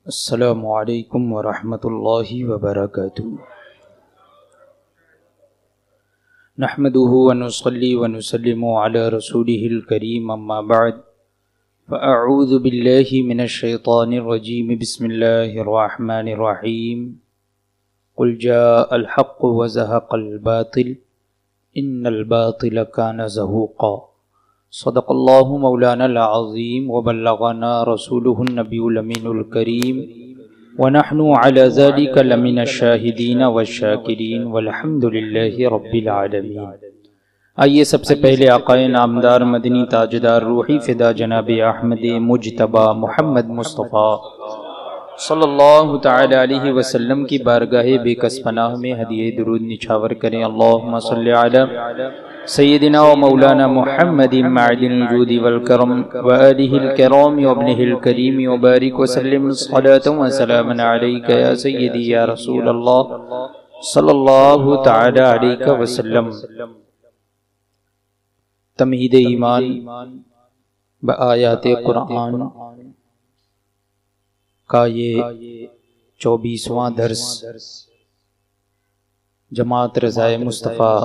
السلام علیکم ورحمۃ اللہ وبرکاتہ۔ نحمده ونصلي ونسلم على رسوله الكريم اما بعد فاعوذ باللہ من الشیطان الرجیم بسم اللہ الرحمن الرحیم قل جاء الحق وزهق الباطل ان الباطل كان زهوقا صدق اللہ مولانا العظیم وبلغنا رسوله النبی الامین الکریم ونحن على ذلك لمن الشاہدین والشاکرین والحمد للہ رب العالمین۔ آئیے سب سے پہلے آقائے نامدار مدنی تاجدار روحی فدا جناب احمد مجتبی محمد مصطفیٰ صلی اللہ تعالی علیہ وسلم کی بارگاہ بے کس پناہ میں ہدیہ درود نچھاور کریں۔ اللہم صلی علی سیدنا و مولانا محمد معدن الجود والکرم وآلہ الکرام وابنہ الکریم وبارک وسلم صلاة و سلاما علیک یا سیدی یا رسول اللہ صلی اللہ تعالی علیہ وسلم۔ تمہید ایمان بآیات قرآن کا یہ 24واں درس جماعت رضائے مصطفیٰ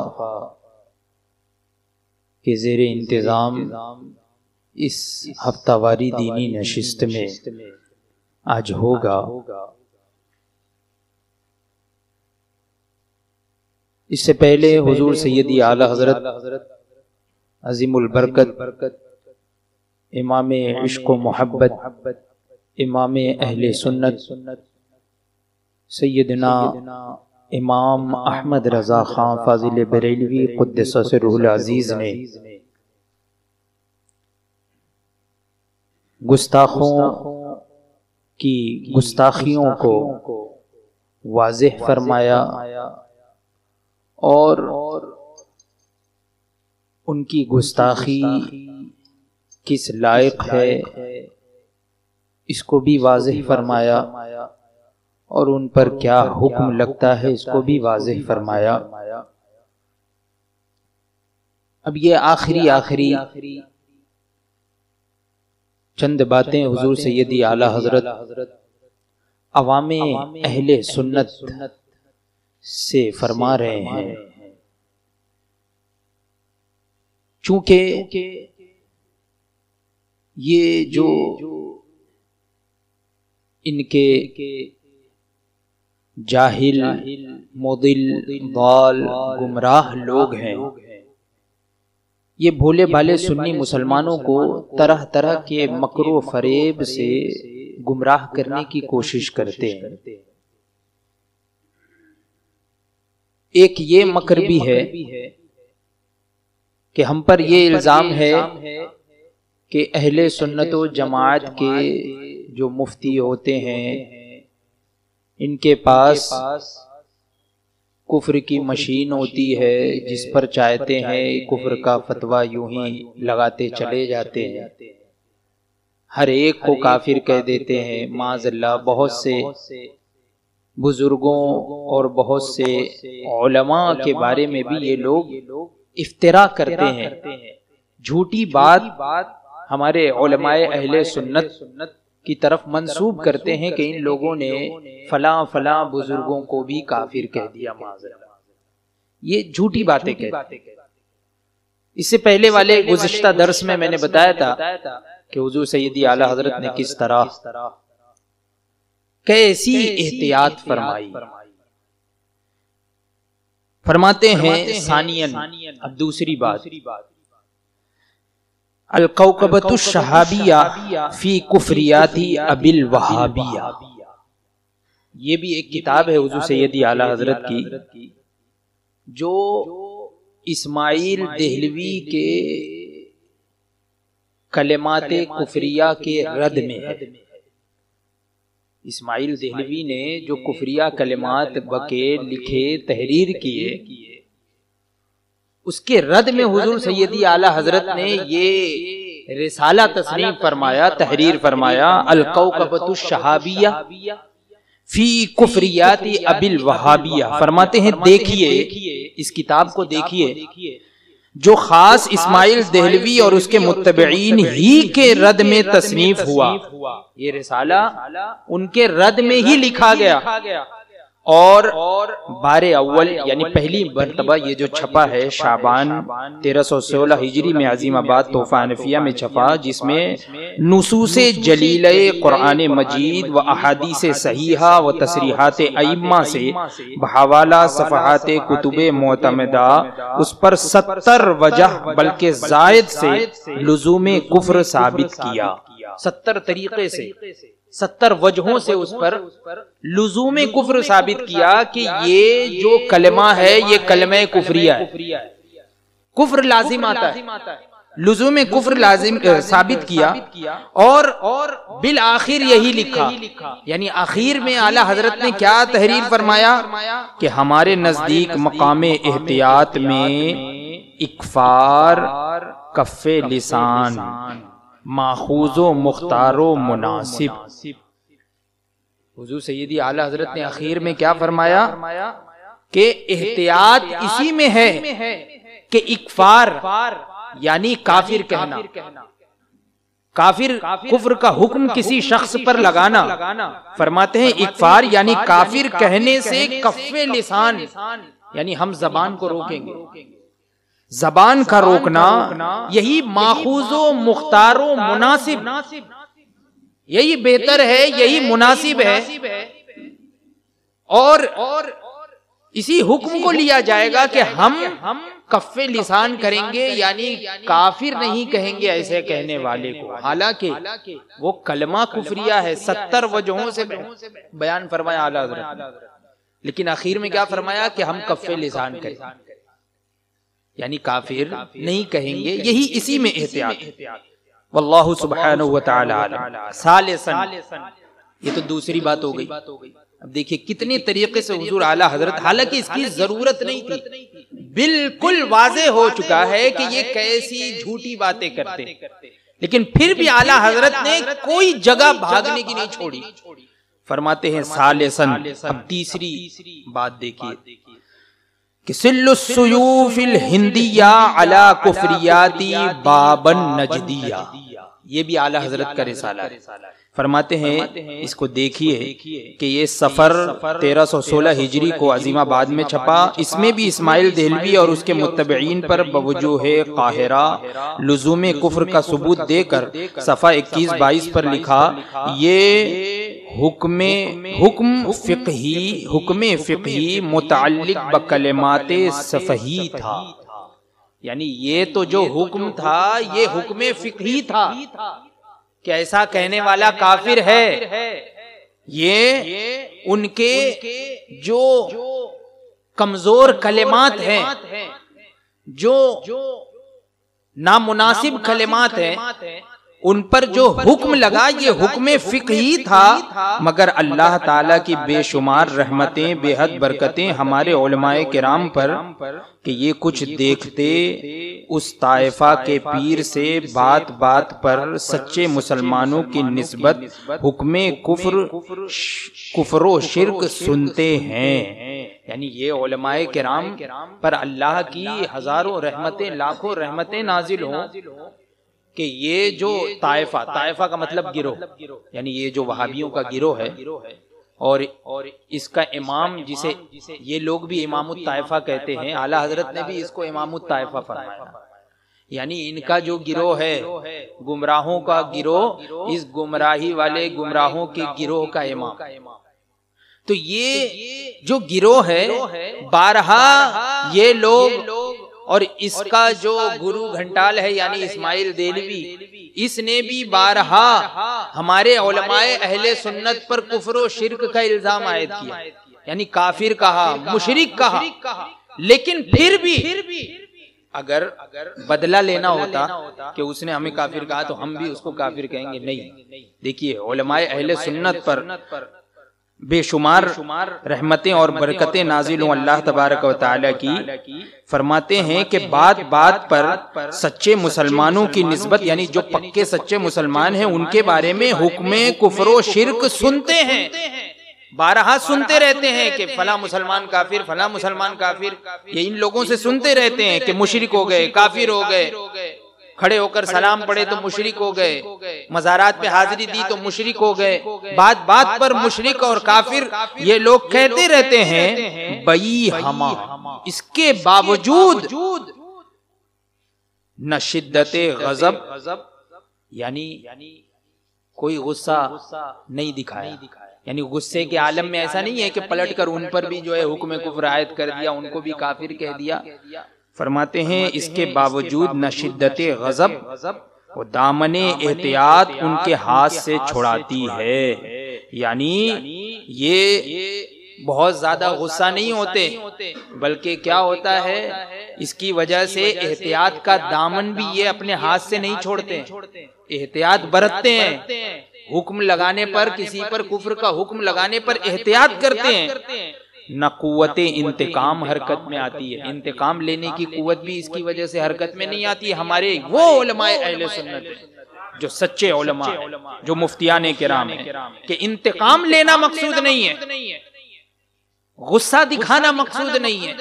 کے زیر انتظام اس ہفتہ واری دینی نشست میں آج ہوگا۔ اس سے پہلے حضور سیدی اعلی حضرت عظیم البرکت امام عشق و محبت امام اہل سنت سیدنا امام احمد رضا خان فاضل بریلوی قدس سرہ العزیز نے گستاخوں کی گستاخیوں کو واضح فرمایا اور ان کی گستاخی کس لائق ہے اس کو بھی واضح فرمایا اور ان پر کیا حکم لگتا ہے اس کو بھی واضح فرمایا۔ اب یہ آخری چند باتیں حضور سیدی اعلی حضرت عوام اہل سنت سے فرما رہے ہیں، چونکہ یہ جو ان کے جاہل مضل ضال گمراہ لوگ ہیں، یہ بھولے بھالے سنی مسلمانوں کو طرح طرح کے مکر و فریب سے گمراہ کرنے کی کوشش کرتے ہیں۔ ایک یہ مکر بھی ہے کہ ہم پر یہ الزام ہے کہ اہل سنت و جماعت کے جو مفتی ہوتے ہیں ان کے پاس کفر کی مشین ہوتی ہے، جس پر چاہتے ہیں کفر کا فتویٰ یوں ہی لگاتے چلے جاتے ہیں، ہر ایک کو کافر کہہ دیتے ہیں۔ معاذ اللہ بہت سے بزرگوں اور بہت سے علماء کے بارے میں بھی یہ لوگ افترا کرتے ہیں، جھوٹی بات ہمارے علماء اہل سنت کی طرف منسوب کرتے ہیں کہ ان لوگوں نے فلاں فلاں بزرگوں کو بھی کافر کہہ دیا۔ معاذ اللہ یہ جھوٹی باتیں کہتے ہیں۔ اس سے پہلے والے گزشتہ درس میں نے بتایا تھا کہ حضور سیدی اعلی حضرت نے کس طرح کیسی احتیاط فرمائی۔ فرماتے ہیں ثانیاً، اب دوسری بات، الکوکبۃ الشہابیہ فی کفریات ابی الوہابیہ، یہ بھی ایک کتاب ہے حضور سیدی اعلی حضرت کی جو اسماعیل دہلوی کے کلمات کفریہ کے رد میں ہے۔ اسماعیل دہلوی نے جو کفریہ کلمات بکے لکھے تحریر کیے، اس کے رد میں حضور سیدی اعلی حضرت نے یہ رسالہ تصنیف فرمایا، تحریر فرمایا، الکوکبۃ الشہابیہ فی کفریات ابی الوہابیہ۔ فرماتے ہیں دیکھیے اس کتاب کو، دیکھیے جو خاص اسماعیل دہلوی اور اس کے متبعین ہی کے رد میں تصنیف ہوا. یہ رسالہ ان کے رد میں ہی لکھا گیا. اور بار اول یعنی پہلی مرتبہ یہ جو چھپا ہے شعبان 1316 ہجری میں عظیم آباد تحفہ حنفیہ میں چھپا، جس میں نصوص جلیلہ قرآن مجید و احادیث صحیحہ و تصریحات ائمہ سے بحوالہ صفحات کتب معتمدہ اس پر 70 وجہ بلکہ زائد سے لزوم کفر ثابت کیا. 70 طریقے سے 70 وجہوں سے اس پر لزوم کفر ثابت کیا کہ یہ جو کلمہ ہے یہ کلمہ کفریہ ہے، کفر لازم آتا ہے، لزوم کفر لازم ثابت کیا. اور بالآخر یہی لکھا، یعنی آخر میں اعلیٰ حضرت نے کیا تحریر فرمایا کہ ہمارے نزدیک مقام احتیاط میں اکفار کف لسان ماخوذ و مختار و مناسب. حضور سیدی اعلیٰ حضرت نے اخیر میں کیا فرمایا کہ احتیاط اسی میں ہے کہ اکفار یعنی کافر کہنا، کافر کفر کا حکم کسی شخص پر لگانا، فرماتے ہیں اکفار یعنی کافر کہنے سے کف لسان یعنی ہم زبان کو روکیں گے. زبان کا روکنا یہی ماخوذ و مختار و مناسب، یہی بہتر ہے، یہی مناسب ہے. اور اسی حکم کو لیا جائے گا کہ ہم کف لسان کریں گے، یعنی کافر نہیں کہیں گے ایسے کہنے والے کو، حالانکہ وہ کلمہ کفریہ ہے. 70 وجہوں سے بیان فرمایا اعلیٰ حضرت، لیکن آخر میں کیا فرمایا کہ ہم کف لسان کریں، یعنی کافر نہیں کہیں گے. یہی اسی میں احتیاط ہے. واللہ سبحانہ وتعالی عالم. ثالثاً، یہ تو دوسری بات ہو گئی. اب دیکھیں کتنے طریقے سے حضور اعلیٰ حضرت، حالانکہ اس کی ضرورت نہیں تھی، بالکل واضح ہو چکا ہے کہ یہ کیسی جھوٹی باتیں کرتے، لیکن پھر بھی اعلیٰ حضرت نے کوئی جگہ بھاگنے کی نہیں چھوڑی. فرماتے ہیں ثالثاً، اب تیسری بات دیکھیے کہ سل السیوف الہندیہ علی کفریاتی بابا نجدیہ، یہ بھی اعلیٰ حضرت کا رسالہ ہے. فرماتے ہیں اس کو دیکھیے کہ یہ سفر 1316 ہجری کو عظیم آباد میں چھپا. اس میں بھی اسماعیل دہلوی اور اس کے متبعین پر بوجوہ قاہرہ لزوم کفر کا ثبوت دے کر صفحہ 21-22 پر لکھا، یہ حکم فقہی متعلق بکلمات صفحی تھا. یعنی یہ تو جو حکم تھا یہ حکم فقہی تھا کہ ایسا کہنے والا کافر ہے. یہ ان کے جو کمزور کلمات ہیں، جو نامناسب کلمات ہیں، ان پر جو حکم لگا یہ حکم فقہی تھا. مگر اللہ تعالیٰ کی بے شمار رحمتیں، بے حد برکتیں ہمارے علماء کرام پر کہ یہ کچھ دیکھتے اس طائفہ کے پیر سے بات بات پر سچے مسلمانوں کی نسبت حکم کفر و شرک سنتے ہیں. یعنی یہ علماء کرام پر اللہ کی ہزاروں رحمتیں، لاکھوں رحمتیں نازل ہوں کہ یہ جو طائفہ کا مطلب گروہ، یعنی یہ جو وہابیوں کا گروہ ہے، اور اس کا امام جسے یہ لوگ بھی امام الطائفہ کہتے ہیں، اعلیٰ حضرت نے بھی اس کو امام الطائفہ فرمایا. یعنی ان کا جو گروہ ہے گمراہوں کا گروہ، اس گمراہی والے گمراہوں کے گروہ کا امام. تو یہ جو گروہ ہے بارہا یہ لوگ، اور اس کا جو گرو گھنٹال ہے یعنی اسماعیل دہلوی، اس نے بھی بارہا ہمارے علماء اہل سنت پر کفر و شرک کا الزام عائد کیا، یعنی کافر کہا، مشرک کہا. لیکن پھر بھی اگر بدلہ لینا ہوتا کہ اس نے ہمیں کافر کہا تو ہم بھی اس کو کافر کہیں گے، نہیں. دیکھیے علماء اہل سنت پر بے شمار رحمتیں اور برکتیں نازل ہوں اللہ تبارک و تعالی کی. فرماتے ہیں کہ بات بات پر سچے مسلمانوں کی نسبت، یعنی جو پکے سچے مسلمان ہیں ان کے بارے میں حکم کفر و شرک سنتے ہیں. بارہا سنتے رہتے ہیں کہ فلاں مسلمان کافر، فلاں مسلمان کافر، یہ ان لوگوں سے سنتے رہتے ہیں کہ مشرک ہو گئے، کافر ہو گئے، کھڑے ہو کر سلام پڑھے تو مشرک ہو گئے، مزارات پہ حاضری دی تو مشرک ہو گئے، بات بات پر مشرک اور کافر یہ لوگ کہتے رہتے ہیں بئی ہما، اس کے باوجود نہ شدت غضب یعنی کوئی غصہ نہیں دکھایا، یعنی غصے کے عالم میں ایسا نہیں ہے کہ پلٹ کر ان پر بھی جو ہے حکم کفر عائد کر دیا، ان کو بھی کافر کہہ دیا۔ فرماتے ہیں اس کے باوجود نہ شدت غضب وہ دامن احتیاط ان کے ہاتھ سے چھڑاتی ہے، یعنی یہ بہت زیادہ غصہ نہیں ہوتے، بلکہ کیا ہوتا ہے اس کی وجہ سے احتیاط کا دامن بھی یہ اپنے ہاتھ سے نہیں چھوڑتے، احتیاط برتتے ہیں، حکم لگانے پر، کسی پر کفر کا حکم لگانے پر احتیاط کرتے ہیں۔ نہ قوت انتقام حرکت میں آتی ہے، انتقام لینے کی قوت بھی اس کی وجہ سے حرکت میں نہیں آتی۔ ہمارے وہ علماء اہل سنت ہیں جو سچے علماء ہیں، جو مفتیان کرام ہیں، کہ انتقام لینا مقصود نہیں ہے، غصہ دکھانا مقصود نہیں ہے،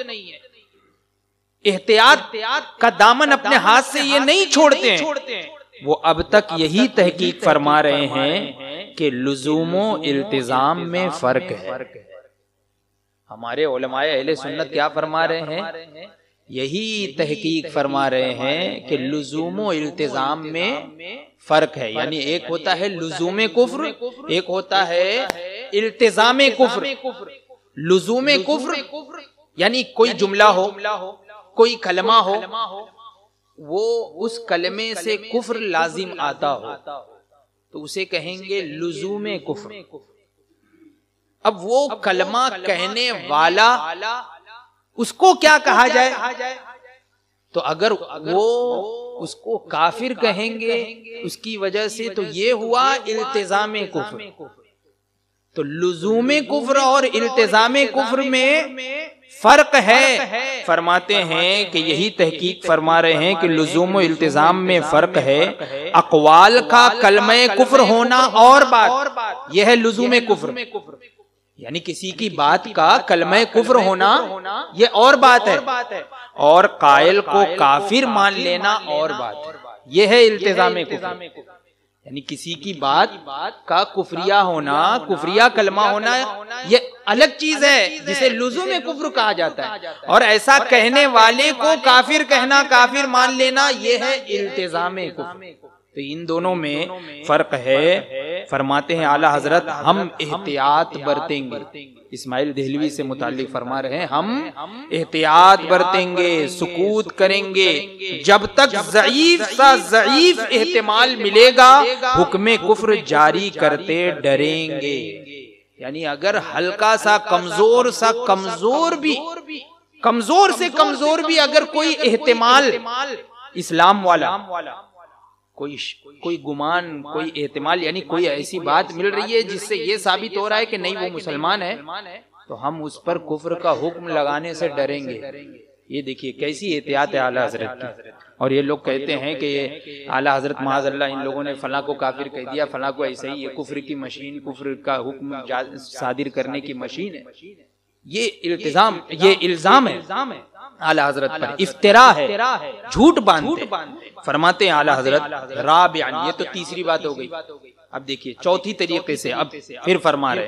احتیاط کا دامن اپنے ہاتھ سے یہ نہیں چھوڑتے ہیں۔ وہ اب تک یہی تحقیق فرما رہے ہیں کہ لزوم و التزام میں فرق ہے۔ ہمارے علماء اہل سنت کیا فرما رہے ہیں؟ یہی تحقیق فرما رہے ہیں کہ لزوم و التزام میں فرق ہے، یعنی ایک ہوتا ہے لزوم کفر، ایک ہوتا ہے التزام کفر۔ لزوم کفر یعنی کوئی جملہ ہو، کوئی کلمہ ہو، وہ اس کلمے سے کفر لازم آتا ہو تو اسے کہیں گے لزوم کفر۔ اب وہ کلمہ کہنے والا اس کو کیا کہا جائے؟ تو اگر وہ اس کو کافر کہیں گے اس کی وجہ سے تو یہ ہوا التزام کفر۔ تو لزوم کفر اور التزام کفر میں فرق ہے۔ فرماتے ہیں کہ یہی تحقیق فرما رہے ہیں کہ لزوم و التزام میں فرق ہے۔ اقوال کا کلمہ کفر ہونا اور بات، یہ ہے لزوم کفر، یعنی کسی کی بات کا کلمہ کفر ہونا یہ اور بات ہے، اور قائل کو کافر مان لینا اور بات ہے، یہ ہے التزام کفر۔ یعنی کسی کی بات کا کفریہ ہونا، کفریہ کلمہ ہونا یہ الگ چیز ہے جسے لزوم کفر کہا جاتا ہے، اور ایسا کہنے والے کو کافر کہنا، کافر مان لینا یہ ہے التزام کفر۔ تو ان دونوں میں فرق ہے۔ فرماتے ہیں اعلیٰ حضرت ہم احتیاط برتیں گے، اسماعیل دہلوی سے متعلق فرما رہے ہیں ہم احتیاط برتیں گے، سکوت کریں گے، جب تک ضعیف سا ضعیف احتمال ملے گا حکم کفر جاری کرتے ڈریں گے۔ یعنی اگر ہلکا سا کمزور سے کمزور بھی اگر کوئی احتمال اسلام والا، کوئی گمان، کوئی احتمال، یعنی کوئی ایسی بات مل رہی ہے جس سے یہ ثابت ہو رہا ہے کہ نہیں وہ مسلمان ہے، تو ہم اس پر کفر کا حکم لگانے سے ڈریں گے۔ یہ دیکھیے کیسی احتیاط ہے اعلیٰ حضرت کی۔ اور یہ لوگ کہتے ہیں کہ یہ اعلیٰ حضرت معاذ اللہ ان لوگوں نے فلاں کو کافر کہہ دیا، فلاں کو ایسے ہی، یہ کفر کی مشین، کفر کا حکم صادر کرنے کی مشین ہے۔ یہ الزام ہے اعلیٰ حضرت پر، افترا ہے، جھوٹ باندھتے۔ فرماتے ہیں اعلیٰ حضرت رابعاً، یہ تو تیسری بات ہو گئی، اب دیکھیے چوتھی طریقے سے اب پھر فرما رہے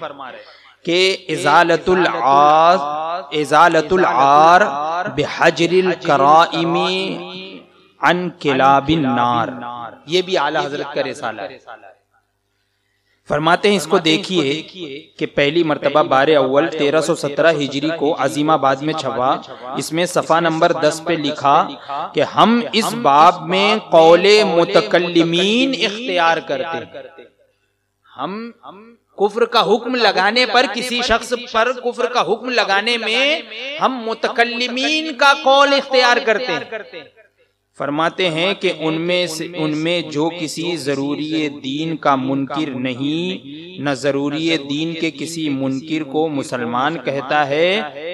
کہ ازالت العار بحجر الکرائم عن کلاب النار، یہ بھی اعلیٰ حضرت کا رسالہ ہے۔ فرماتے ہیں اس کو دیکھیے کہ پہلی مرتبہ بار اول 1317 ہجری کو عظیم آباد میں چھپا۔ اس میں صفحہ نمبر 10 پہ لکھا کہ ہم اس باب میں قول متکلمین اختیار کرتے ہیں۔ ہم کفر کا حکم لگانے پر، کسی شخص پر کفر کا حکم لگانے میں ہم متکلمین کا قول اختیار کرتے ہیں۔ فرماتے ہیں کہ ان میں جو کسی ضروری دین کا منکر نہیں، نہ ضروری دین کے کسی منکر کو مسلمان کہتا ہے،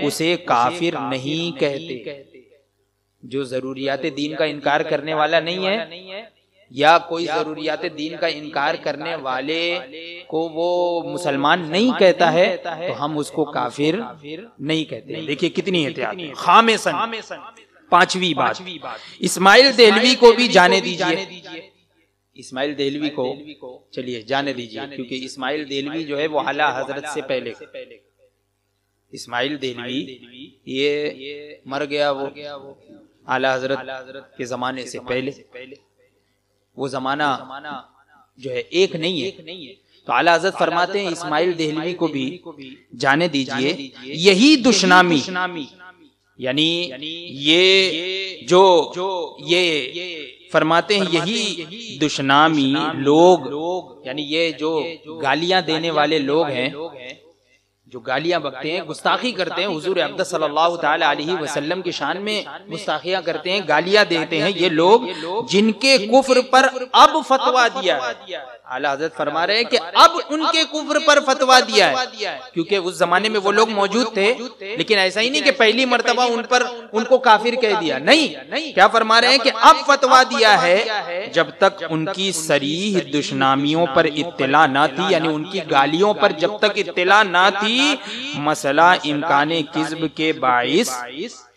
اسے کافر نہیں کہتے۔ جو ضروریات دین کا انکار کرنے والا نہیں ہے، یا کوئی ضروریات دین کا انکار کرنے والے کو وہ مسلمان نہیں کہتا ہے تو ہم اس کو کافر نہیں کہتے. دیکھیے کتنی احتیاط. خامساً پانچویں بات، اسماعیل دہلوی کو بھی جانے دیجیے. اسماعیل دہلوی کو چلیے جانے دیجیے، کیونکہ اسماعیل دہلوی جو ہے وہ اعلیٰ حضرت سے پہلے. اسماعیل دہلوی یہ مر گیا وہ اعلیٰ حضرت کے زمانے سے پہلے. وہ زمانہ جو ہے ایک نہیں ہے. تو اعلیٰ حضرت فرماتے ہیں اسماعیل دہلوی کو بھی جانے دیجیے. یہی دشنامی، یعنی یہ جو یہ فرماتے ہیں یہی دشنامی لوگ، یعنی یہ جو گالیاں دینے والے لوگ ہیں، جو گالیاں بکتے ہیں، گستاخی کرتے ہیں، حضور اقدس صلی اللہ تعالی علیہ وسلم کی شان میں گستاخیاں کرتے ہیں، گالیاں دیتے ہیں، یہ لوگ جن کے کفر پر اب فتویٰ دیا ہے. اعلیٰ حضرت فرما رہے ہیں کہ اب ان کے کفر پر فتویٰ دیا ہے، کیونکہ اس زمانے میں وہ لوگ موجود تھے. لیکن ایسا ہی نہیں کہ پہلی مرتبہ ان کو کافر کہہ دیا، نہیں. کیا فرما رہے ہیں کہ اب فتویٰ دیا ہے، جب تک ان کی صریح دشنامیوں پر اطلاع نہ تھی، یعنی ان کی گالیوں پر جب تک اطلاع نہ تھی، مسئلہ امکان کذب کے باعث،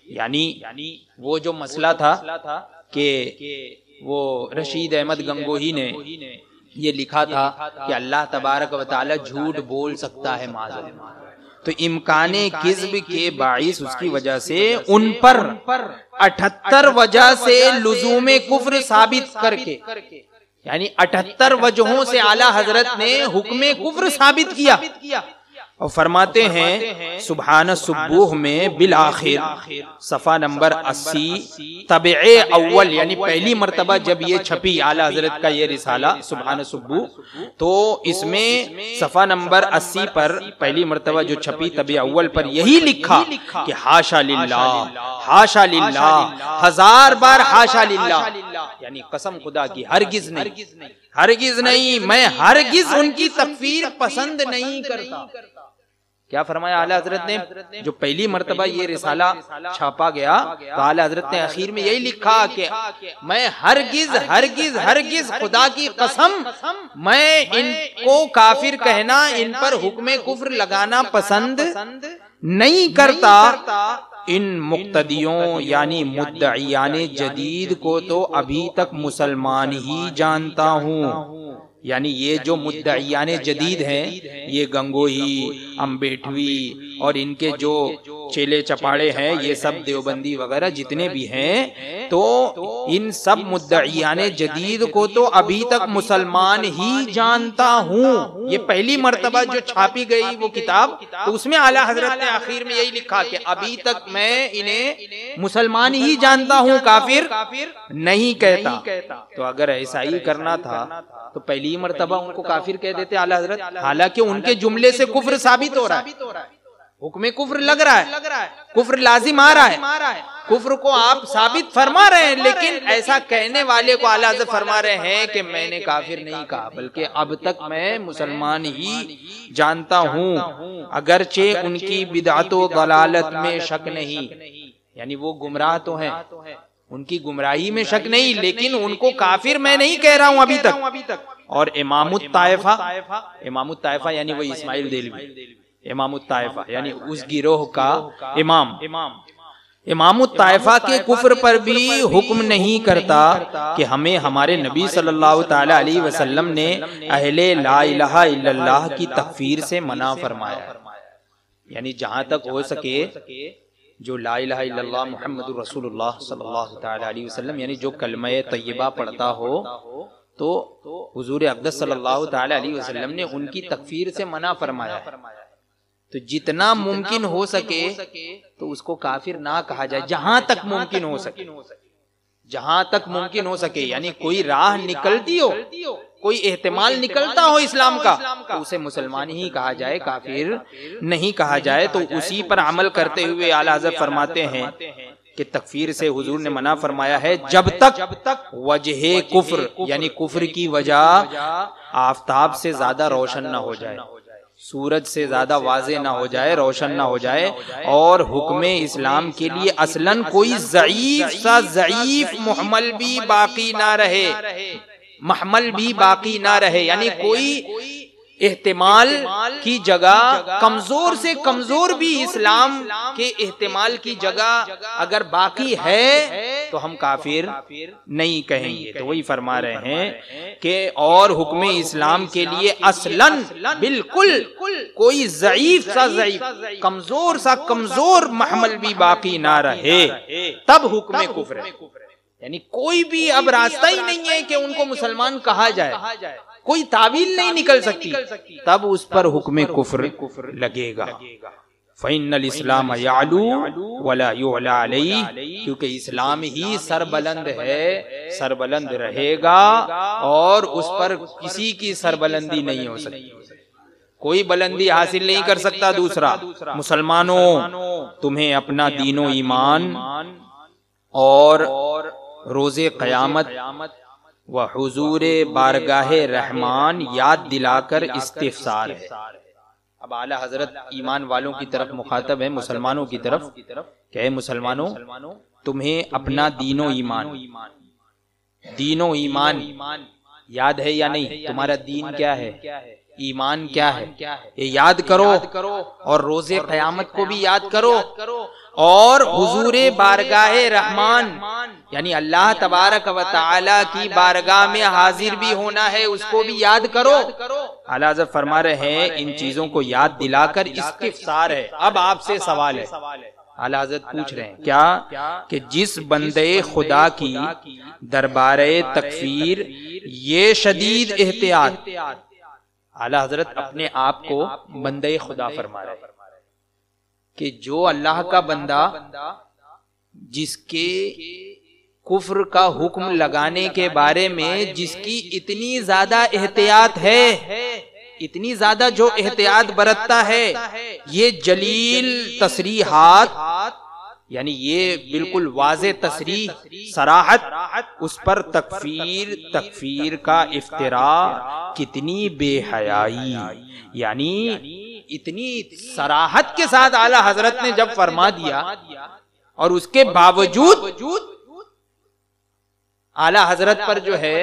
یعنی وہ جو مسئلہ تھا کہ وہ رشید احمد گنگوہی نے یہ لکھا تھا کہ اللہ تبارک و تعالی جھوٹ بول سکتا ہے معذرت، تو امکان کذب کے باعث اس کی وجہ سے ان پر 78 وجہ سے لزوم کفر ثابت کر کے، یعنی 78 وجہوں سے اعلیٰ حضرت نے حکم کفر ثابت کیا. اور فرماتے ہیں سبحان سبوح میں بالآخر صفحہ نمبر 80 طبع اول، یعنی پہلی مرتبہ جب یہ چھپی اعلیٰ حضرت کا یہ رسالہ سبحان سبوح، تو اس میں صفحہ نمبر 80 پر پہلی مرتبہ جو چھپی طبع اول پر یہی لکھا کہ حاشا للہ، حاشا للہ، 1000 بار حاشا للہ، یعنی قسم خدا کی ہرگز نہیں، ہرگز نہیں، میں ہرگز ان کی تکفیر پسند نہیں کرتا. کیا فرمایا اعلیٰ حضرت نے؟ جو پہلی مرتبہ یہ رسالہ چھاپا گیا تو اعلیٰ حضرت نے اخیر میں یہی لکھا کہ میں ہرگز ہرگز ہرگز خدا کی قسم میں ان کو کافر کہنا، ان پر حکم کفر لگانا پسند نہیں کرتا. ان مقتدیوں یعنی مدعیان جدید کو تو ابھی تک مسلمان ہی جانتا ہوں، یعنی یہ جو مدعیان جدید ہیں، یہ گنگوہی، امبیٹوی اور ان کے جو چیلے چپاڑے ہیں، یہ سب دیوبندی وغیرہ جتنے بھی ہیں، تو ان سب مدعیان جدید کو تو ابھی تک مسلمان ہی جانتا ہوں. یہ پہلی مرتبہ جو چھاپی گئی وہ کتاب، تو اس میں اعلیٰ حضرت نے آخر میں یہی لکھا کہ ابھی تک میں انہیں مسلمان ہی جانتا ہوں، کافر نہیں کہتا. تو اگر ایسا ہی کرنا تھا تو پہلی مرتبہ ان کو کافر کہہ دیتے اعلیٰ حضرت، حالانکہ ان کے جملے سے کفر ثابت ہو رہا ہے، حکم کفر لگ رہا ہے، کفر لازم آ رہا ہے، کفر کو آپ ثابت فرما رہے ہیں، لیکن ایسا کہنے والے کو اعلیٰ حضرت فرما رہے ہیں کہ میں نے کافر نہیں کہا، بلکہ اب تک میں مسلمان ہی جانتا ہوں، اگرچہ ان کی بدعت و ضلالت میں شک نہیں، یعنی وہ گمراہ تو ہیں، ان کی گمراہی میں شک نہیں، لیکن ان کو کافر میں نہیں کہہ رہا ہوں ابھی تک. اور امام الطائفہ، امام الطائفہ یعنی وہ اسماعیل دہلوی، امام الطائفہ یعنی اس گروہ کا امام، امام الطائفہ کے کفر پر بھی حکم نہیں کرتا کہ ہمیں ہمارے نبی صلی اللہ تعالی علیہ وسلم نے اہل لا الہ الا اللہ کی تکفیر سے منع فرمایا ہے. یعنی جہاں تک ہو سکے جو لا الہ الا اللہ محمد رسول اللہ صلی اللہ تعالی علیہ وسلم، یعنی جو کلمہ طیبہ پڑھتا ہو، تو حضور اقدس صلی اللہ تعالی علیہ وسلم نے ان کی تکفیر سے منع فرمایا ہے. تو جتنا ممکن ہو سکے تو اس کو کافر نہ کہا جائے، جہاں تک ممکن ہو سکے، جہاں تک ممکن ہو سکے، یعنی کوئی راہ نکلتی ہو، کوئی احتمال نکلتا ہو اسلام کا، تو اسے مسلمان ہی کہا جائے، کافر نہیں کہا جائے. تو اسی پر عمل کرتے ہوئے اعلیٰ حضرت فرماتے ہیں کہ تکفیر سے حضور نے منع فرمایا ہے جب تک وجہ کفر یعنی کفر کی وجہ آفتاب سے زیادہ روشن نہ ہو جائے، سورج سے زیادہ واضح نہ ہو جائے، روشن نہ ہو جائے، اور حکم اسلام کے لیے اصلاً کوئی ضعیف سا ضعیف محمل بھی باقی نہ رہے، محمل بھی باقی نہ رہے، یعنی کوئی احتمال کی جگہ کمزور سے کمزور بھی اسلام کے احتمال کی جگہ اگر باقی ہے تو ہم کافر نہیں کہیں گے. تو وہی فرما رہے ہیں کہ اور حکم اسلام کے لیے اصلاً بالکل کوئی ضعیف کمزور سا کمزور محمل بھی باقی نہ رہے تب حکم کفر ہے. یعنی کوئی بھی اب راستہ ہی نہیں ہے کہ ان کو مسلمان کہا جائے, کوئی تعویل نہیں نکل سکتی, تب اس پر حکم کفر لگے گا. فَإِنَّ الْإِسْلَامَ يَعْلُو وَلَا يُعْلَى عَلَيْهِ, کیونکہ اسلام ہی سربلند ہے, سربلند رہے گا اور اس پر کسی کی سربلندی نہیں ہو سکتی, کوئی بلندی حاصل نہیں کر سکتا دوسرا. مسلمانوں تمہیں اپنا دین و ایمان اور روز قیامت و حضور بارگاہ رحمان یاد دلا کر استفسار ہے. اب اعلیٰ حضرت ایمان والوں کی طرف مخاطب ہے, مسلمانوں کی طرف, کہ اے مسلمانوں تمہیں اپنا دین و ایمان یاد ہے یا نہیں؟ تمہارا دین کیا ہے, ایمان کیا ہے, یہ یاد کرو, اور روز قیامت کو بھی یاد کرو, اور حضور بارگاہ رحمان یعنی اللہ تبارک و تعالی کی بارگاہ میں حاضر بھی ہونا ہے, اس کو بھی یاد کرو. اعلیٰ حضرت فرما رہے ہیں ان چیزوں کو یاد دلا کر استفسار ہے. اب آپ سے سوال ہے, اعلیٰ حضرت پوچھ رہے ہیں کیا کہ جس بندے خدا کی دربارے تکفیر یہ شدید احتیاط, اعلیٰ حضرت اپنے آپ کو بندے خدا فرما رہے ہیں کہ جو اللہ کا بندہ جس کے کفر کا حکم لگانے کے بارے میں جس کی اتنی زیادہ احتیاط ہے, اتنی زیادہ جو احتیاط برتتا ہے, یہ جلیل تصریحات یعنی یہ بالکل واضح تصریح صراحت, اس پر تکفیر کا افتراء, کتنی بے حیائی, یعنی اتنی صراحت کے ساتھ اعلیٰ حضرت نے جب فرما دیا اور اس کے باوجود اعلیٰ حضرت پر جو ہے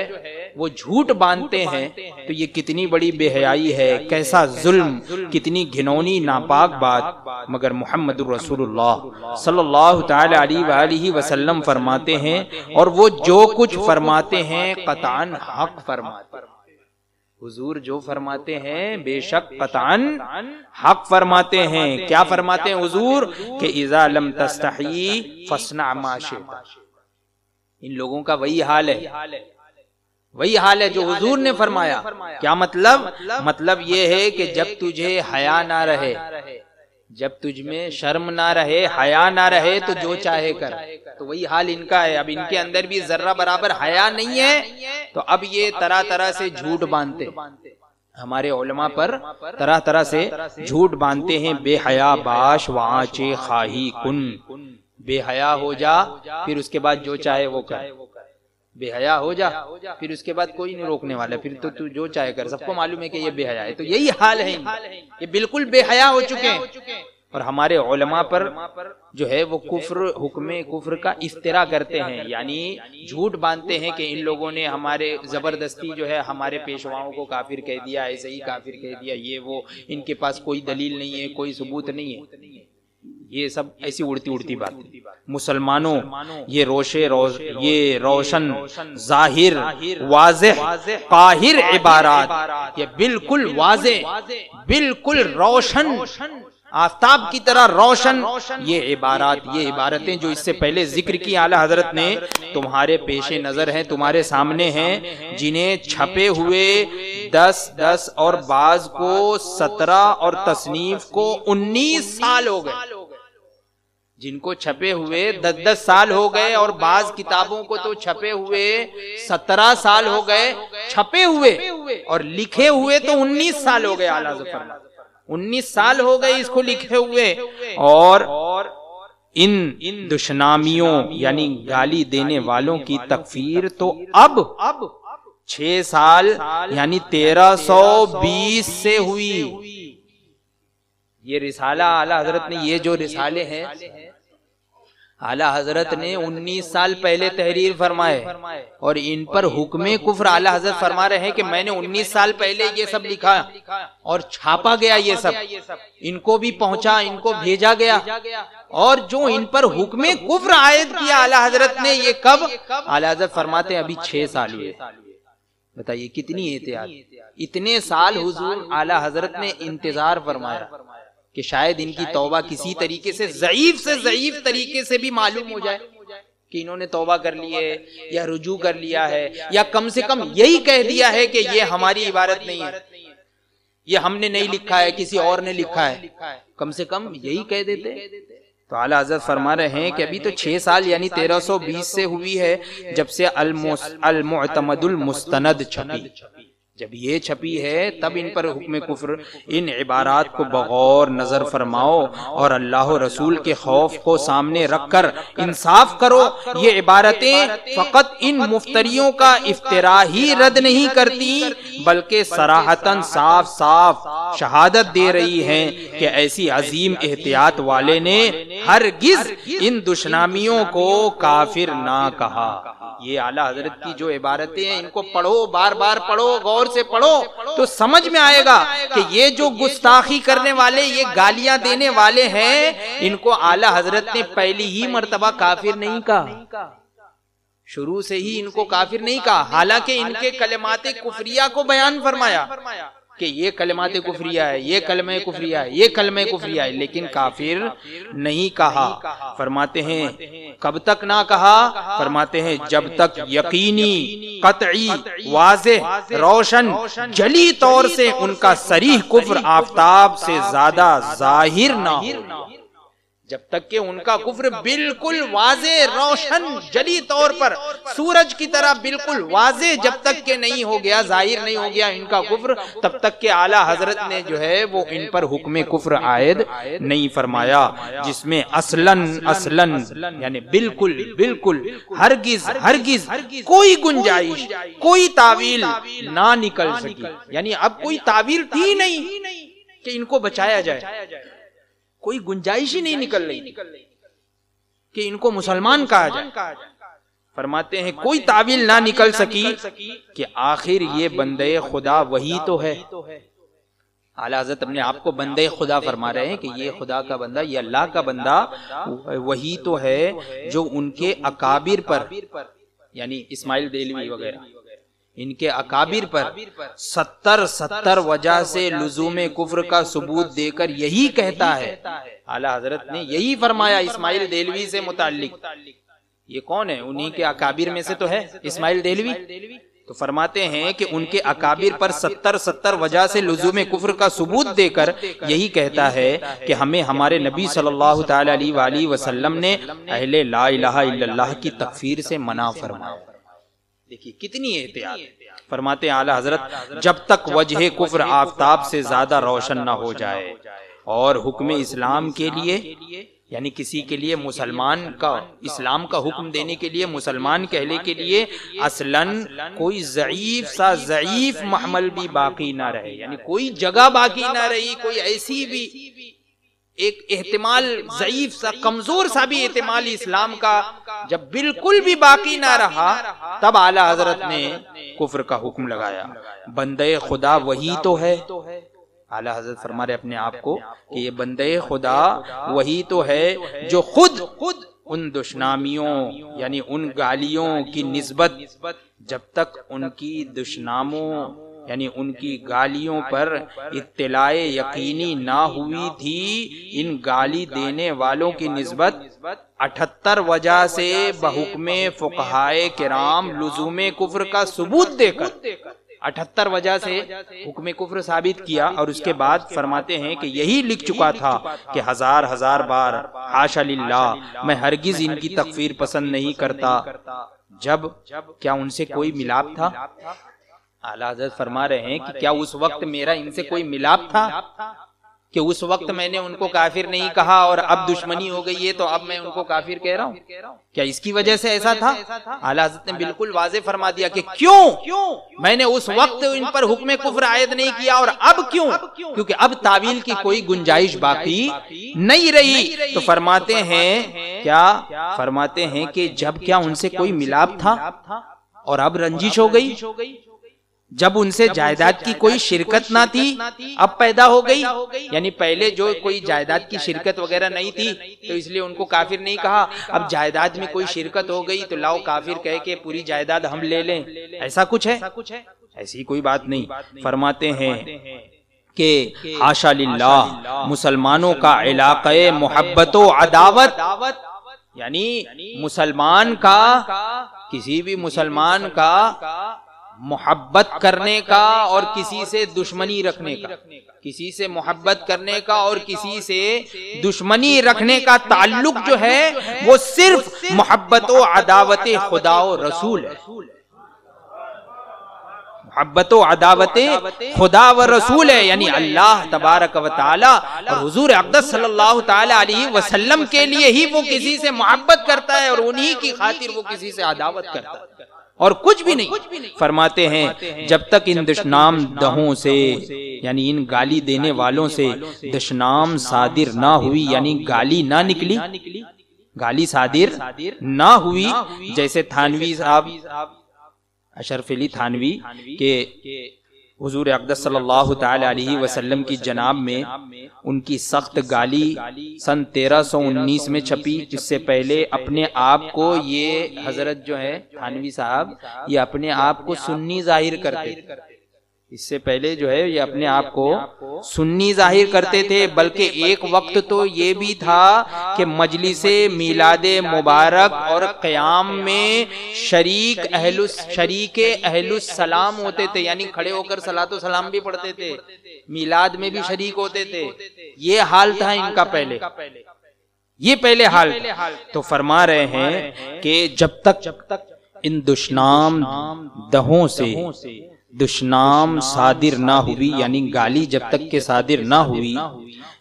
وہ جھوٹ باندھتے ہیں, تو یہ کتنی بڑی بے حیائی ہے, کیسا ظلم, کتنی گھنونی ناپاک بات. مگر محمد رسول اللہ صلی اللہ تعالی علیہ وآلہ وسلم فرماتے ہیں, اور وہ جو کچھ فرماتے ہیں قطعاً حق فرماتے ہیں. حضور جو فرماتے ہیں بے شک قطعاً حق فرماتے ہیں. کیا فرماتے ہیں حضور؟ کہ اذا لم تستحی فاصنع ما شئت. ان لوگوں کا وہی حال ہے جو حضور نے فرمایا. کیا مطلب یہ ہے کہ جب تجھے حیا نہ رہے, جب تجھ میں شرم نہ رہے, حیا نہ رہے, تو جو چاہے کر. تو وہی حال ان کا ہے. اب ان کے اندر بھی ذرہ برابر حیا نہیں ہے, تو اب یہ طرح سے جھوٹ باندھتے, ہمارے علماء پر طرح سے جھوٹ باندھتے ہیں. بے حیا باش وآنچے خواہی کن, بے حیا ہو جا پھر اس کے بعد جو چاہے وہ کر. بے حیا ہو جا پھر اس کے بعد کوئی نہیں روکنے والا, پھر تو جو چاہے کر. سب کو معلوم ہے کہ یہ بے حیا ہے. تو یہی حال ہے, یہ بالکل بے حیا ہو چکے ہیں. اور ہمارے علماء پر جو ہے وہ حکم کفر کا افتراء کرتے ہیں, یعنی جھوٹ باندھتے ہیں کہ ان لوگوں نے ہمارے زبردستی جو ہے ہمارے پیشواؤں کو کافر کہہ دیا, ایسے ہی کافر کہہ دیا, یہ وہ, ان کے پاس کوئی دلیل نہیں ہے, کوئی ثبوت نہیں ہے. یہ سب ایسی اڑتی بات. مسلمانوں یہ روشن ظاہر واضح قاہر عبارات, یہ بالکل واضح, بالکل روشن, آفتاب کی طرح روشن یہ عبارتیں جو اس سے پہلے ذکر کی اعلیٰ حضرت نے, تمہارے پیش نظر ہیں, تمہارے سامنے ہیں, جنہیں چھپے ہوئے 10 اور بعض کو 17 اور تصنیف کو 19 سال ہو گئے. جن کو چھپے ہوئے 10 سال ہو گئے, اور بعض کتابوں کو تو چھپے ہوئے 17 سال ہو گئے, چھپے ہوئے, اور لکھے ہوئے تو 19 سال ہو گئے. اعلیٰ حضرت 19 سال ہو گئے اس کو لکھے ہوئے. اور ان دشنامیوں یعنی گالی دینے والوں کی تکفیر تو اب 6 سال یعنی 1320 سے ہوئی. یہ رسالہ اعلیٰ حضرت نے, یہ جو رسالے ہیں اعلیٰ حضرت نے 19 سال پہلے تحریر فرمائے اور ان پر حکم کفر اعلیٰ حضرت فرما رہے ہیں کہ میں نے 19 سال پہلے یہ سب لکھا اور چھاپا گیا، یہ سب ان کو بھی پہنچا، ان کو بھیجا گیا، اور جو ان پر حکم کفر عائد کیا اعلیٰ حضرت نے یہ کب؟ اعلیٰ حضرت فرماتے ہیں ابھی 6 سال ہوئے۔ بتائیے کتنی احتیاط! اتنے سال حضور اعلیٰ حضرت نے انتظار فرمایا کہ شاید ان کی توبہ کسی طریقے سے ضعیف طریقے سے بھی معلوم ہو جائے کہ انہوں نے توبہ کر لی ہے یا رجوع کر لیا ہے، یا کم سے کم یہی کہہ دیا ہے کہ یہ ہماری عبارت نہیں ہے، یہ ہم نے نہیں لکھا ہے، کسی اور نے لکھا ہے، کم سے کم یہی کہہ دیتے۔ تو اعلیٰ حضرت فرما رہے ہیں کہ ابھی تو 6 سال یعنی 1320 سے ہوئی ہے جب سے المعتمد المستند چھپی۔ جب یہ چھپی ہے تب ان پر حکم کفر۔ ان عبارات کو بغور نظر فرماؤ اور اللہ و رسول کے خوف کو سامنے رکھ کر انصاف کرو۔ یہ عبارتیں فقط ان مفتریوں کا افطرا ہی رد نہیں کرتی بلکہ صراحتاً صاف صاف شہادت دے رہی ہیں کہ ایسی عظیم احتیاط والے نے ہرگز ان دشنامیوں کو کافر نہ کہا۔ یہ اعلیٰ حضرت کی جو عبارتیں ہیں ان کو پڑھو، بار بار پڑھو، غور سے پڑھو تو سمجھ میں آئے گا کہ یہ جو گستاخی کرنے والے، یہ گالیاں دینے والے ہیں، ان کو اعلیٰ حضرت نے پہلی ہی مرتبہ کافر نہیں کہا، شروع سے ہی ان کو کافر نہیں کہا، حالانکہ ان کے کلمات کفریہ کو بیان فرمایا کہ یہ کلمات کفریہ ہے، یہ کلمہ کفریہ ہے، یہ کلمہ کفریہ ہے، لیکن کافر نہیں کہا۔ فرماتے ہیں کب تک نہ کہا؟ فرماتے ہیں جب تک یقینی، قطعی، واضح، روشن، جلی طور سے ان کا صریح کفر آفتاب سے زیادہ ظاہر نہ ہو، جب تک کہ ان کا کفر بالکل واضح، روشن، جلی طور پر سورج کی طرح بالکل واضح جب تک کہ نہیں ہو گیا، ظاہر نہیں ہو گیا ان کا کفر، تب تک کہ اعلیٰ حضرت نے جو ہے وہ ان پر حکم کفر عائد نہیں فرمایا، جس میں اصلاً یعنی بالکل ہرگز کوئی گنجائش، کوئی تعویل نہ نکل سکی، یعنی اب کوئی تعویل تھی نہیں کہ ان کو بچایا جائے، کوئی گنجائش ہی نہیں نکل رہی کہ ان کو مسلمان کہا جائے۔ فرماتے ہیں کوئی تعویل نہ نکل سکی کہ آخر یہ بندے خدا وہی تو ہے۔ اعلیٰ حضرت اپنے آپ کو بندے خدا فرما رہے ہیں کہ یہ خدا کا بندہ، یہ اللہ کا بندہ وہی تو ہے جو ان کے اکابر پر، یعنی اسماعیل دہلوی وغیرہ، ان کے اکابر پر 70 وجہ سے لزوم کفر کا ثبوت دے کر یہی کہتا ہے۔ اعلیٰ حضرت نے یہی فرمایا اسماعیل دہلوی سے متعلق۔ یہ کون ہے؟ انہی کے اکابر میں سے تو ہے اسماعیل دہلوی۔ تو فرماتے ہیں کہ ان کے اکابر پر 70 وجہ سے لزوم کفر کا ثبوت دے کر یہی کہتا ہے کہ ہمیں ہمارے نبی صلی اللہ تعالی علیہ وآلہ وسلم نے اہل لا الہ الا اللہ کی تکفیر سے منع فرمایا۔ دیکھیے کتنی احتیاط۔ فرماتے ہیں اعلیٰ حضرت جب تک وجہ کفر آفتاب سے زیادہ روشن نہ ہو جائے اور حکم اسلام کے لیے، یعنی کسی کے لیے مسلمان کا، اسلام کا حکم دینے کے لیے، مسلمان کہنے کے لیے اصلاً کوئی ضعیف محمل بھی باقی نہ رہے، یعنی کوئی جگہ باقی نہ رہی، کوئی ایسی بھی ایک احتمال ضعیف سا، کمزور سا بھی احتمال اسلام کا جب بالکل بھی باقی نہ رہا، تب اعلیٰ حضرت نے کفر کا حکم لگایا۔ بندے خدا وہی تو ہے۔ اعلیٰ حضرت فرما رہے اپنے آپ کو کہ یہ بندے خدا وہی تو ہے جو خود ان دشنامیوں یعنی ان گالیوں کی نسبت، جب تک ان کی دشناموں یعنی ان کی گالیوں پر اطلاع یقینی نہ ہوئی تھی، ان گالی دینے والوں کی نسبت 78 وجہ سے بحکم فقہائے کرام لزوم کفر کا ثبوت دے کر 78 وجہ سے حکم کفر ثابت کیا، اور اس کے بعد فرماتے ہیں کہ یہی لکھ چکا تھا کہ ہزار بار حاشا للہ میں ہرگز ان کی تکفیر پسند نہیں کرتا۔ جب کیا ان سے کوئی ملاپ تھا؟ اعلیٰ حضرت فرما رہے ہیں کہ کیا اس وقت میرا ان سے کوئی ملاپ تھا؟ کہ اس وقت میں نے ان کو کافر نہیں کہا اور اب دشمنی ہو گئی ہے تو اب میں ان کو کافر کہہ رہا ہوں؟ کیا اس کی وجہ سے ایسا تھا؟ اعلیٰ حضرت نے بالکل واضح فرما دیا کہ کیوں میں نے اس وقت ان پر حکم کفر عائد نہیں کیا اور اب کیوں؟ کیونکہ اب تعویل کی کوئی گنجائش باقی نہیں رہی۔ تو فرماتے ہیں کہ جب کیا ان سے کوئی ملاپ تھا اور اب رنجش ہو گئی، جب ان سے جائیداد کی کوئی شرکت نہ تھی اب پیدا ہو گئی، یعنی پہلے جو کوئی جائیداد کی شرکت وغیرہ نہیں تھی تو اس لیے ان کو کافر نہیں کہا، اب جائیداد میں کوئی شرکت ہو گئی تو لاؤ کافر کہہ کے پوری جائیداد ہم لے لیں، ایسا کچھ ہے؟ ایسی کوئی بات نہیں۔ فرماتے ہیں کہ حاشا للہ، مسلمانوں کا علاقہ محبت و عداوت، یعنی مسلمان کا، کسی بھی مسلمان کا محبت کرنے کا اور کسی سے دشمنی رکھنے کا، کسی سے محبت کرنے کا اور کسی سے دشمنی رکھنے کا تعلق جو ہے وہ صرف محبت و عداوت خدا و رسول ہے۔ محبت و عداوت خدا و رسول ہے، یعنی اللہ تبارک و تعالی اور حضور اقدس صلی اللہ تعالی علیہ وسلم کے لیے ہی وہ کسی سے محبت کرتا ہے اور انہی کی خاطر وہ کسی سے عداوت کرتا ہے اور کچھ بھی نہیں۔ فرماتے ہیں جب تک ان دشنام دہوں سے، یعنی ان گالی دینے والوں سے دشنام صادر نہ ہوئی، یعنی گالی نہ نکلی، گالی صادر نہ ہوئی، جیسے تھانوی صاحب، اشرف علی تھانوی کہ حضور اقدس صلی اللہ تعالی علیہ وسلم کی جناب میں ان کی سخت گالی سن 1319 میں چھپی، جس سے پہلے اپنے آپ کو یہ حضرت جو ہے تھانوی صاحب یہ اپنے آپ کو سنی ظاہر کرتے تھے، اس سے پہلے جو ہے یہ اپنے آپ کو سنی ظاہر کرتے تھے، بلکہ ایک وقت تو یہ بھی تھا کہ مجلس میلاد مبارک اور قیام میں شریک اہل السلام ہوتے تھے، یعنی کھڑے ہو کر صلاۃ و سلام بھی پڑھتے تھے، میلاد میں بھی شریک ہوتے تھے۔ یہ حال تھا ان کا پہلے، یہ پہلے حال تھا۔ تو فرما رہے ہیں کہ جب تک ان دشنام دہوں سے دشنام صادر نہ ہوئی، یعنی گالی جب تک کہ صادر نہ ہوئی،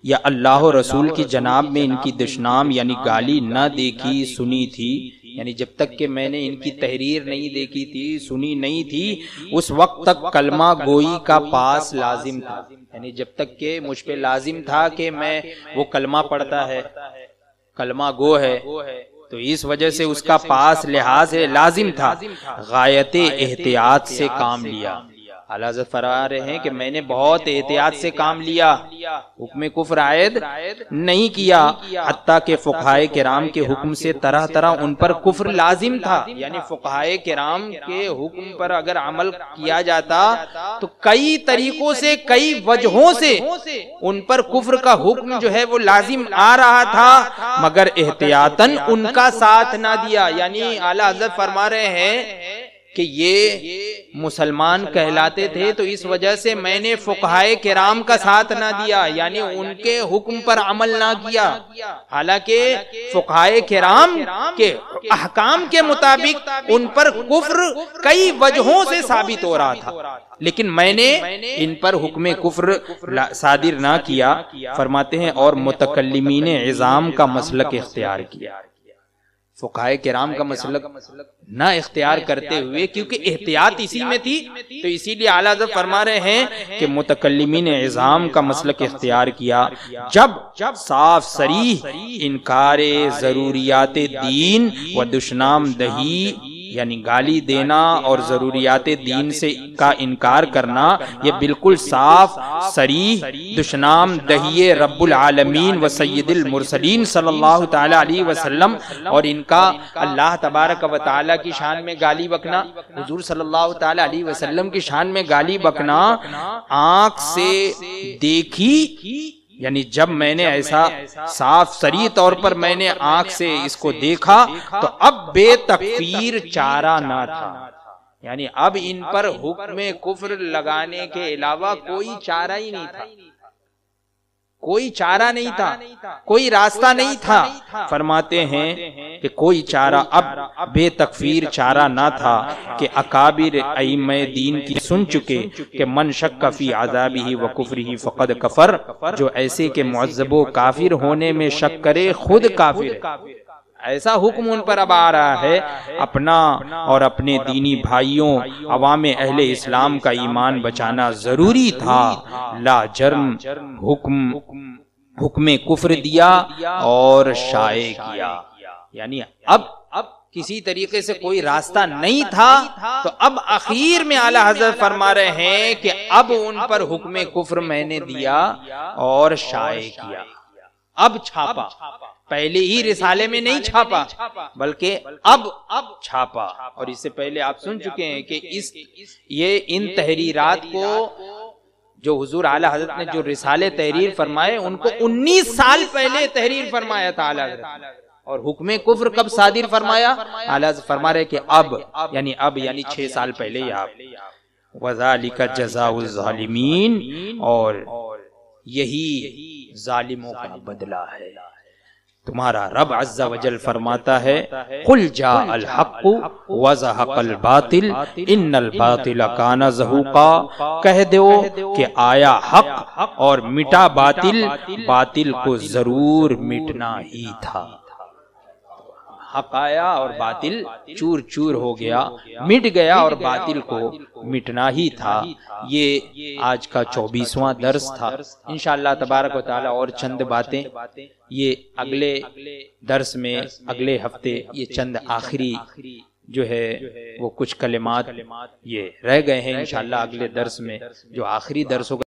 یا اللہ و رسول کی جناب میں ان کی دشنام یعنی گالی نہ دیکھی سنی تھی، یعنی جب تک کہ میں نے ان کی تحریر نہیں دیکھی تھی، سنی نہیں تھی، اس وقت تک کلمہ گوئی کا پاس لازم تھا، یعنی جب تک کہ مجھ پہ لازم تھا کہ میں وہ کلمہ پڑھتا ہے، کلمہ گو ہے، تو اس وجہ سے اس کا پاس لحاظ لازم تھا، غایت احتیاط سے کام لیا۔ اعلیٰ حضرت فرما رہے ہیں کہ میں نے بہت احتیاط سے کام لیا، حکم کفر عائد نہیں کیا، حتیٰ کہ فقہائے کرام کے حکم سے طرح طرح ان پر کفر لازم تھا، یعنی فقہائے کرام کے حکم پر اگر عمل کیا جاتا تو کئی طریقوں سے، کئی وجہوں سے ان پر کفر کا حکم جو ہے وہ لازم آ رہا تھا، مگر احتیاطاً ان کا ساتھ نہ دیا، یعنی اعلیٰ حضرت فرما رہے ہیں کہ یہ مسلمان کہلاتے تھے تو اس وجہ سے میں نے فقہائے کرام کا ساتھ نہ دیا، یعنی ان کے حکم پر عمل نہ کیا، حالانکہ فقہائے کرام کے احکام کے مطابق ان پر کفر کئی وجہوں سے ثابت ہو رہا تھا، لیکن میں نے ان پر حکم کفر صادر نہ کیا۔ فرماتے ہیں اور متکلمین عظام کا مسلک اختیار کیا، فقہائے کرام کا مسلک نہ اختیار کرتے ہوئے، کیونکہ احتیاط اسی میں تھی، تو اسی لیے اعلیٰ حضرت فرما رہے ہیں کہ متکلمین عظام کا مسلک اختیار کیا جب صاف صریح انکار ضروریات دین و دشنام دہی، یعنی گالی دینا اور ضروریات دین سے کا انکار کرنا، یہ بالکل صاف صریح دشنام دہی رب العالمین و سید المرسلین صلی اللہ تعالی علیہ وسلم، اور ان کا اللہ تبارک و تعالی کی شان میں گالی بکنا، حضور صلی اللہ تعالی علیہ وسلم کی شان میں گالی بکنا آنکھ سے دیکھی، یعنی جب میں نے ایسا صاف صریح طور پر میں نے آنکھ سے اس کو دیکھا تو اب بے تکفیر چارہ نہ تھا، یعنی اب ان پر حکم کفر لگانے کے علاوہ کوئی چارہ ہی نہیں تھا، کوئی چارہ نہیں تھا، کوئی راستہ نہیں تھا۔ فرماتے ہیں کہ کوئی چارہ اب بے تکفیر چارہ نہ تھا کہ اکابر ائمہ دین کی سن چکے کہ من شک فی عذابہ و کفرہ فقد کفر، جو ایسے کہ معذب و کافر ہونے میں شک کرے خود کافر ہے۔ ایسا حکم ان پر اب آ رہا ہے، اپنا اور اپنے دینی بھائیوں عوام اہل اسلام کا ایمان بچانا ضروری تھا۔ لا جرم حکم کفر دیا اور شائع کیا، یعنی اب کسی طریقے سے کوئی راستہ نہیں تھا، تو اب اخیر میں اعلیٰ حضرت فرما رہے ہیں کہ اب ان پر حکم کفر میں نے دیا اور شائع کیا، اب چھاپا۔ پہلے ہی رسالے میں نہیں چھاپا بلکہ اب چھاپا۔ اور اس سے پہلے آپ سن چکے ہیں کہ یہ ان تحریرات کو جو حضور اعلیٰ حضرت نے جو رسالے تحریر فرمائے ان کو 19 سال پہلے تحریر فرمایا تھا اعلیٰ حضرت، اور حکم کفر کب صادر فرمایا؟ اعلیٰ حضرت فرما رہے کہ اب یعنی 6 سال پہلے ہی آپ۔ وَذَلِكَ جَزَاءُ الظَّالِمِينَ، اور یہی ظالموں کا بدلہ ہے۔ تمہارا رب عز و جل فرماتا ہے قُلْ جَاءَ الْحَقُّ وَزَهَقَ الْبَاطِلُ إِنَّ الْبَاطِلَ كَانَ زَهُوقًا، کہہ دو کہ آیا حق اور مٹا باطل، باطل کو ضرور مٹنا ہی تھا۔ حق آیا اور باطل چور چور ہو گیا، مٹ گیا، اور باطل کو مٹنا ہی تھا۔ یہ آج کا 24واں درس تھا۔ انشاءاللہ تبارک و تعالی اور چند باتیں یہ اگلے درس میں، اگلے ہفتے یہ چند آخری جو ہے وہ کچھ کلمات یہ رہ گئے ہیں، انشاءاللہ اگلے درس میں جو آخری درس ہوگا